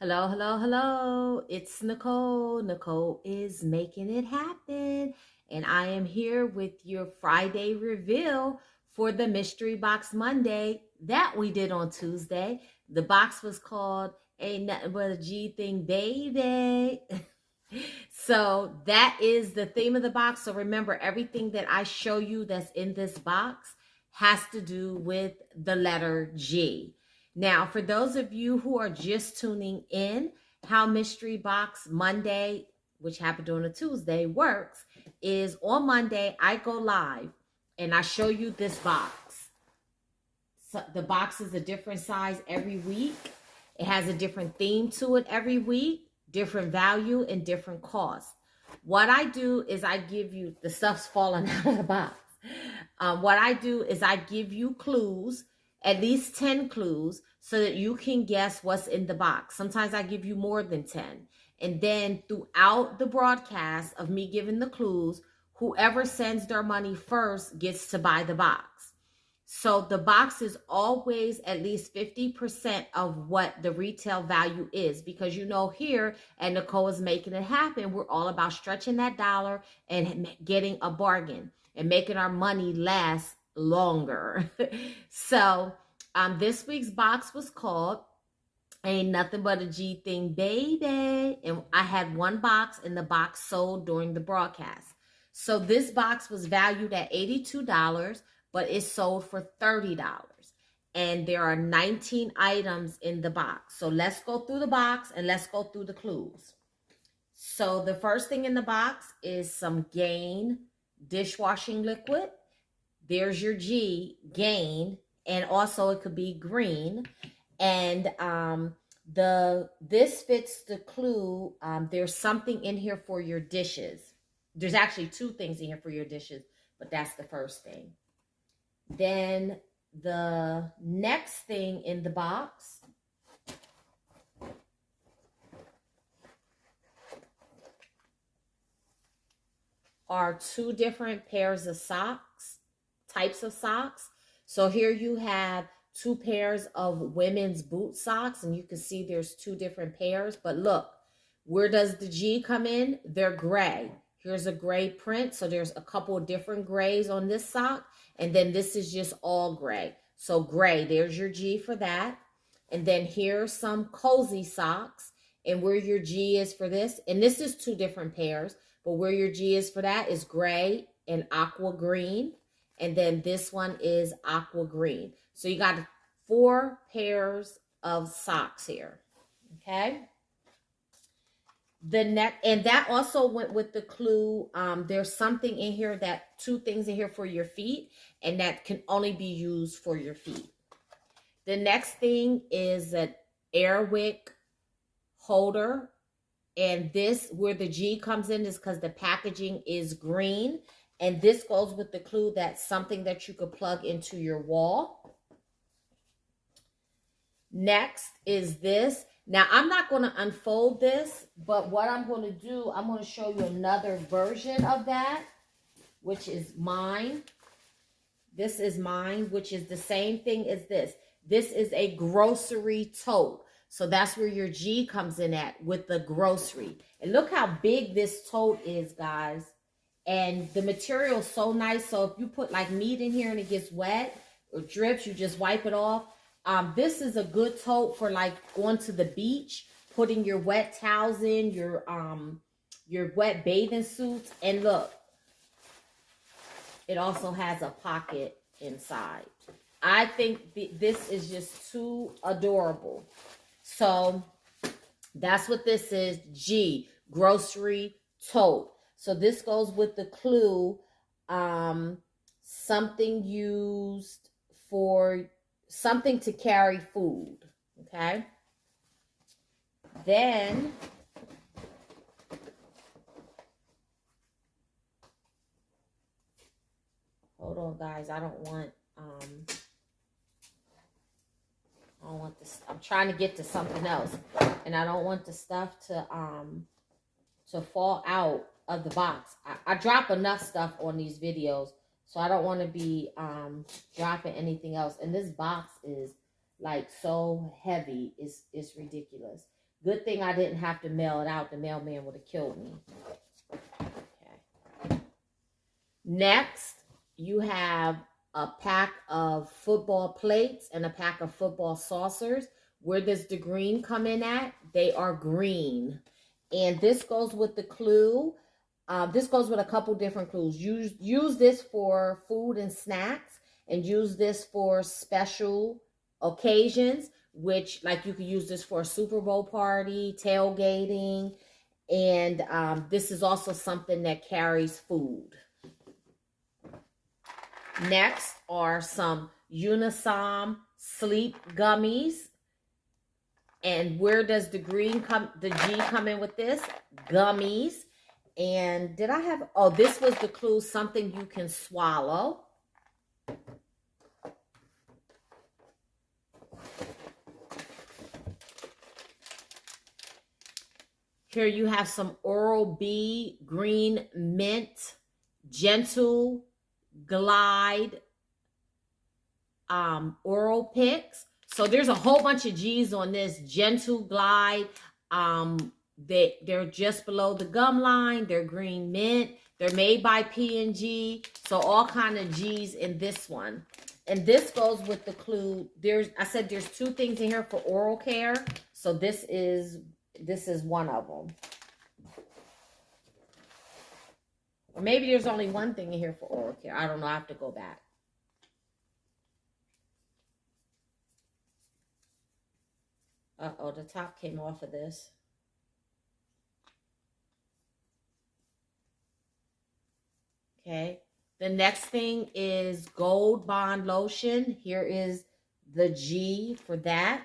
Hello, hello, hello. It's Nicole. Nicole is making it happen. And I am here with your Friday reveal for the Mystery Box Monday that we did on Tuesday. The box was called Ain't Nothing But a G Thing, Baby. So that is the theme of the box. So remember, everything that I show you that's in this box has to do with the letter G. Now, for those of you who are just tuning in, how Mystery Box Monday, which happened on a Tuesday, works is on Monday, I go live and I show you this box. So the box is a different size every week. It has a different theme to it every week, different value and different cost. What I do is I give you, the stuff's falling out of the box. What I do is I give you clues, at least 10 clues, so that you can guess what's in the box. Sometimes I give you more than 10. And then throughout the broadcast of me giving the clues, whoever sends their money first gets to buy the box. So the box is always at least 50% of what the retail value is, because you know here at Nicole is Making It Happen, we're all about stretching that dollar and getting a bargain and making our money last longer. So this week's box was called Ain't Nothing But a G Thing, Baby. And I had one box, and the box sold during the broadcast. So this box was valued at $82, but it sold for $30. And there are 19 items in the box. So let's go through the box and let's go through the clues. So the first thing in the box is some Gain dishwashing liquid. There's your G, Gain, and also it could be green. And this fits the clue. There's something in here for your dishes. There's actually two things in here for your dishes, but that's the first thing. Then the next thing in the box are two different pairs of socks, types of socks. So here you have two pairs of women's boot socks, and you can see there's two different pairs. But look, where does the G come in? They're gray. Here's a gray print. So there's a couple of different grays on this sock. And then this is just all gray. So gray, there's your G for that. And then here's some cozy socks. And where your G is for this, and this is two different pairs, but where your G is for that is gray and aqua green. And then this one is aqua green. So you got 4 pairs of socks here. Okay. The next, and that also went with the clue. There's something in here, that 2 things in here for your feet, and that can only be used for your feet. The next thing is an Airwick holder. And this, where the G comes in, is because the packaging is green. And this goes with the clue that's something that you could plug into your wall. Next is this. Now, I'm not going to unfold this, but what I'm going to do, I'm going to show you another version of that, which is mine. This is mine, which is the same thing as this. This is a grocery tote. So that's where your G comes in at, with the grocery. And look how big this tote is, guys. And the material is so nice. So if you put like meat in here and it gets wet or drips, you just wipe it off. This is a good tote for like going to the beach, putting your wet towels in, your wet bathing suits. And look, it also has a pocket inside. I think this is just too adorable. So that's what this is. G, grocery tote. So this goes with the clue, something used for something to carry food. Okay. Then hold on, guys. I don't want this. I'm trying to get to something else, and I don't want the stuff to fall out of the box. I drop enough stuff on these videos, so I don't want to be dropping anything else. And this box is like so heavy, it's ridiculous. Good thing I didn't have to mail it out. The mailman would have killed me. Okay. Next, you have a pack of football plates and a pack of football saucers. Where does the green come in at? They are green. And this goes with the clue. This goes with a couple different clues. Use this for food and snacks, and use this for special occasions, which, like, you could use this for a Super Bowl party, tailgating, and this is also something that carries food. Next are some Unisom sleep gummies. And where does the G come in with this? Gummies. And did I have, oh, this was the clue, something you can swallow. Here you have some Oral-B green mint, gentle glide oral picks. So there's a whole bunch of G's on this. Gentle glide. They're just below the gum line. They're green mint. They're made by P&G. So all kind of G's in this one. And this goes with the clue. I said there's two things in here for oral care. So this is one of them. Or maybe there's only one thing in here for oral care. I don't know. I have to go back. Uh-oh, the top came off of this. Okay. The next thing is Gold Bond Lotion. Here is the G for that.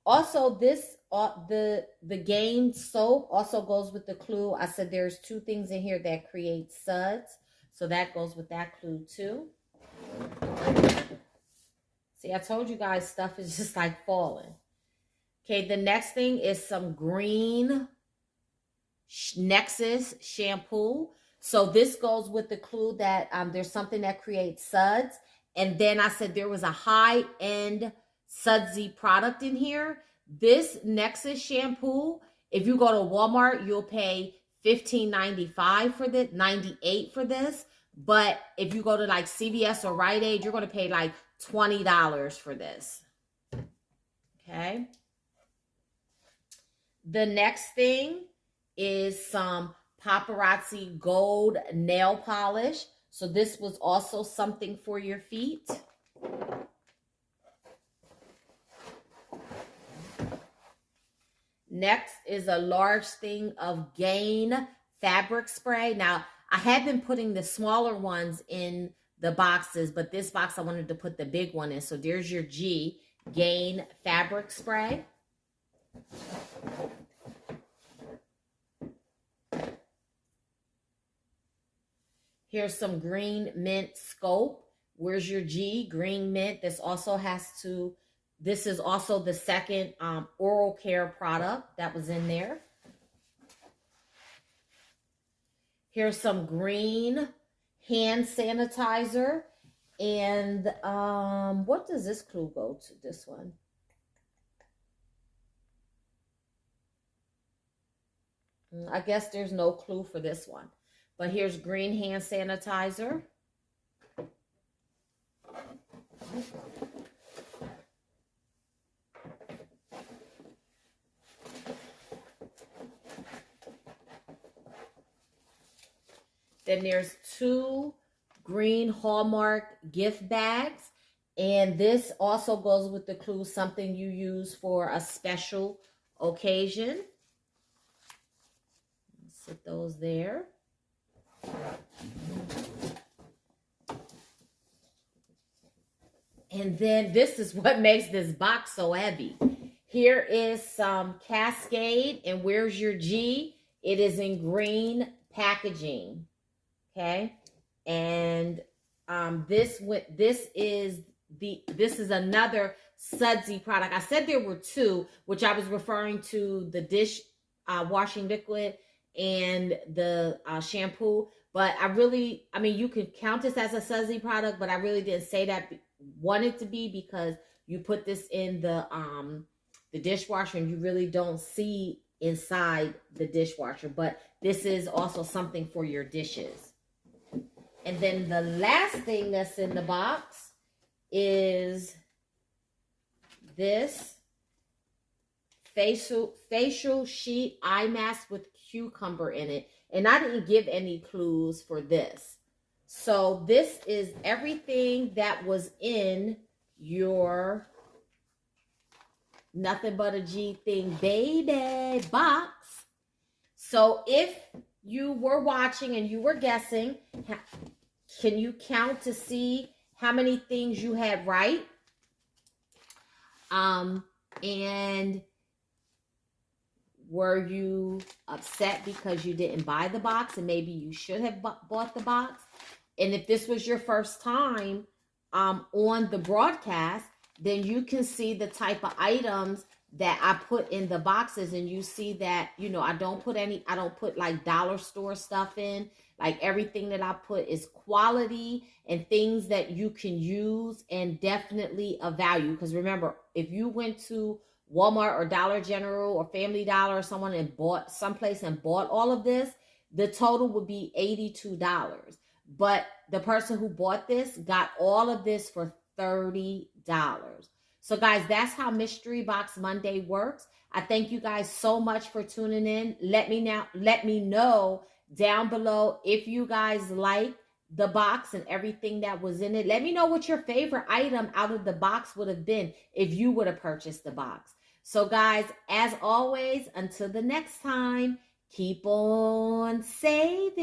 Also, this the Gain soap also goes with the clue. I said there's two things in here that create suds. So that goes with that clue too. See, I told you guys stuff is just like falling. Okay, the next thing is some green Nexus shampoo. So this goes with the clue that there's something that creates suds. And then I said there was a high-end sudsy product in here. This Nexus shampoo, if you go to Walmart, you'll pay $15.95 for this, $98 for this. But if you go to like CVS or Rite Aid, you're going to pay like $20 for this. Okay. The next thing is some Paparazzi Gold nail polish. So this was also something for your feet. Next is a large thing of Gain fabric spray. Now, I have been putting the smaller ones in the boxes, but this box I wanted to put the big one in. So there's your G, Gain fabric spray. Here's some green mint scope. Where's your G? Green mint. This is also the second oral care product that was in there. Here's some green hand sanitizer. And what does this clue go to? This one. I guess there's no clue for this one. But here's green hand sanitizer. Then there's two green Hallmark gift bags. And this also goes with the clue, something you use for a special occasion. Sit those there. And then this is what makes this box so heavy. Here is some Cascade, and where's your G? It is in green packaging. Okay, and this is another sudsy product. I said there were two, which I was referring to the dish washing liquid and the shampoo. But you could count this as a sudsy product, but I really didn't say that want it to be because you put this in the the dishwasher and you really don't see inside the dishwasher. But this is also something for your dishes. And then the last thing that's in the box is this facial sheet eye mask with cucumber in it. And I didn't give any clues for this. So this is everything that was in your Nothing But a G Thing baby box. So if you were watching and you were guessing, can you count to see how many things you had right? And were you upset because you didn't buy the box and maybe you should have bought the box? And if this was your first time on the broadcast, then you can see the type of items that I put in the boxes, and you see that, you know, I don't put like dollar store stuff in. Like everything that I put is quality and things that you can use and definitely a value. Because remember, if you went to Walmart or Dollar General or Family Dollar or someone and bought someplace and bought all of this, the total would be $82. But the person who bought this got all of this for $30. So guys, that's how Mystery Box Monday works. I thank you guys so much for tuning in. Let me know down below if you guys like the box and everything that was in it. Let me know what your favorite item out of the box would have been if you would have purchased the box. So guys, as always, until the next time, keep on saving.